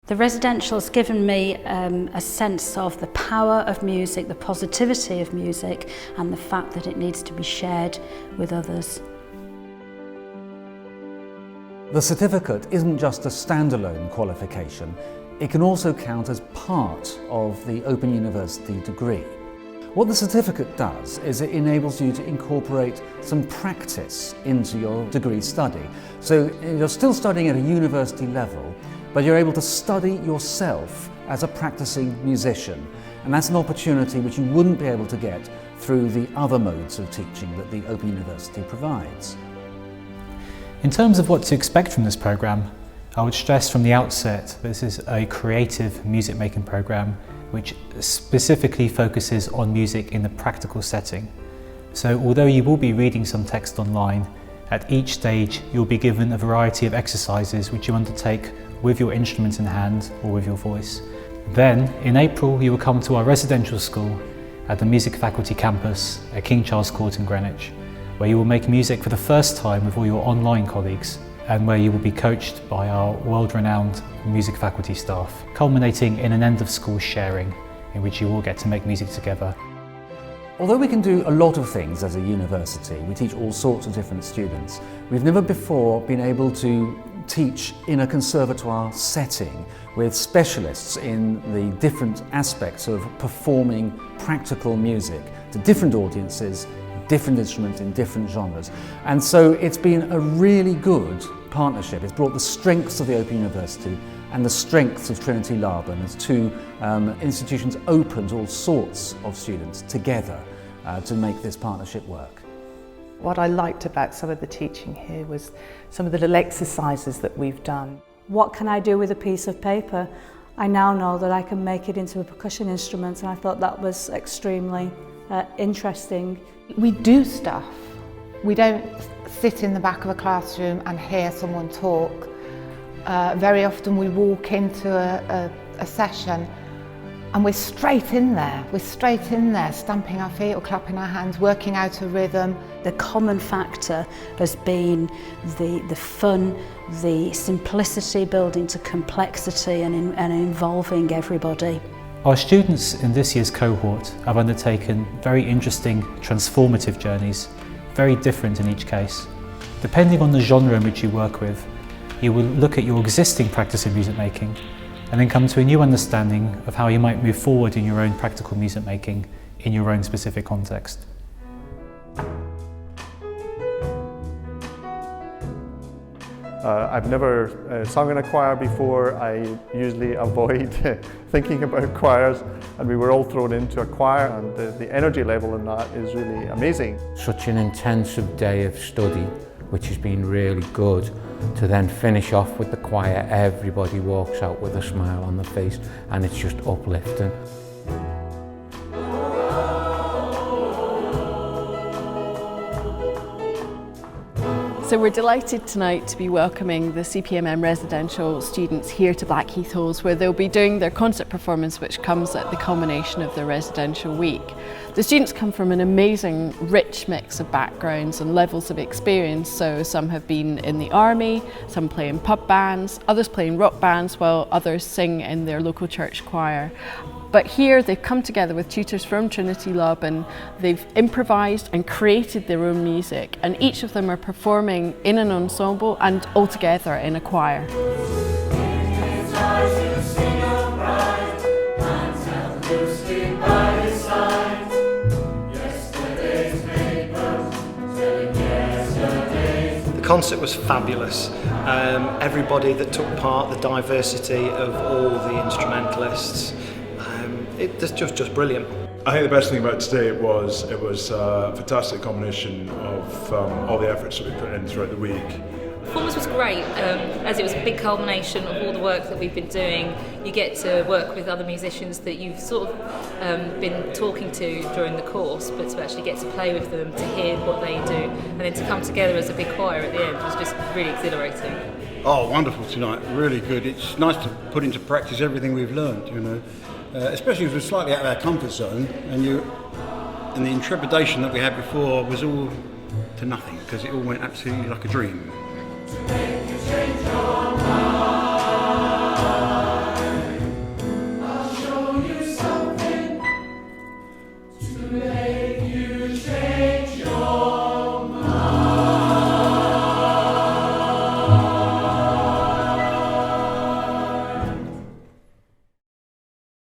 The residential's given me a sense of the power of music, the positivity of music, and the fact that it needs to be shared with others. The certificate isn't just a standalone qualification, it can also count as part of the Open University degree. What the certificate does is it enables you to incorporate some practice into your degree study. So you're still studying at a university level, but you're able to study yourself as a practicing musician. And that's an opportunity which you wouldn't be able to get through the other modes of teaching that the Open University provides. In terms of what to expect from this programme, I would stress from the outset this is a creative music making programme which specifically focuses on music in the practical setting. So although you will be reading some text online, at each stage you'll be given a variety of exercises which you undertake with your instrument in hand or with your voice. Then, in April, you will come to our residential school at the Music Faculty campus at King Charles Court in Greenwich, where you will make music for the first time with all your online colleagues and where you will be coached by our world-renowned music faculty staff, culminating in an end-of-school sharing in which you all get to make music together. Although we can do a lot of things as a university, we teach all sorts of different students, we've never before been able to teach in a conservatoire setting with specialists in the different aspects of performing practical music to different audiences, different instruments in different genres. And so it's been a really good partnership. It's brought the strengths of the Open University and the strengths of Trinity Laban as two institutions open to all sorts of students together to make this partnership work. What I liked about some of the teaching here was some of the little exercises that we've done. What can I do with a piece of paper? I now know that I can make it into a percussion instrument, and I thought that was extremely interesting. We do stuff. We don't sit in the back of a classroom and hear someone talk. Very often we walk into a session and we're straight in there. We're straight in there, stamping our feet or clapping our hands, working out a rhythm. The common factor has been the fun, the simplicity building to complexity and involving everybody. Our students in this year's cohort have undertaken very interesting, transformative journeys, very different in each case. Depending on the genre in which you work with, you will look at your existing practice of music making and then come to a new understanding of how you might move forward in your own practical music making in your own specific context. I've never sung in a choir before. I usually avoid thinking about choirs, and we were all thrown into a choir, and the energy level in that is really amazing. Such an intensive day of study, which has been really good, to then finish off with the choir. Everybody walks out with a smile on their face, and it's just uplifting. So we're delighted tonight to be welcoming the CPMM residential students here to Blackheath Halls, where they'll be doing their concert performance, which comes at the culmination of their residential week. The students come from an amazing, rich mix of backgrounds and levels of experience. So some have been in the army, some play in pub bands, others play in rock bands, while others sing in their local church choir. But here they've come together with tutors from Trinity Laban. They've improvised and created their own music, and each of them are performing in an ensemble and all together in a choir. The concert was fabulous. Everybody that took part, the diversity of all the instrumentalists, it's just brilliant. I think the best thing about today was a fantastic combination of all the efforts that we put in throughout the week. The performance was great, as it was a big culmination of all the work that we've been doing. You get to work with other musicians that you've sort of been talking to during the course, but to actually get to play with them, to hear what they do, and then to come together as a big choir at the end was just really exhilarating. Oh, wonderful tonight, really good. It's nice to put into practice everything we've learned, you know. Especially if we're slightly out of our comfort zone, and the intrepidation that we had before was all to nothing, because it all went absolutely like a dream.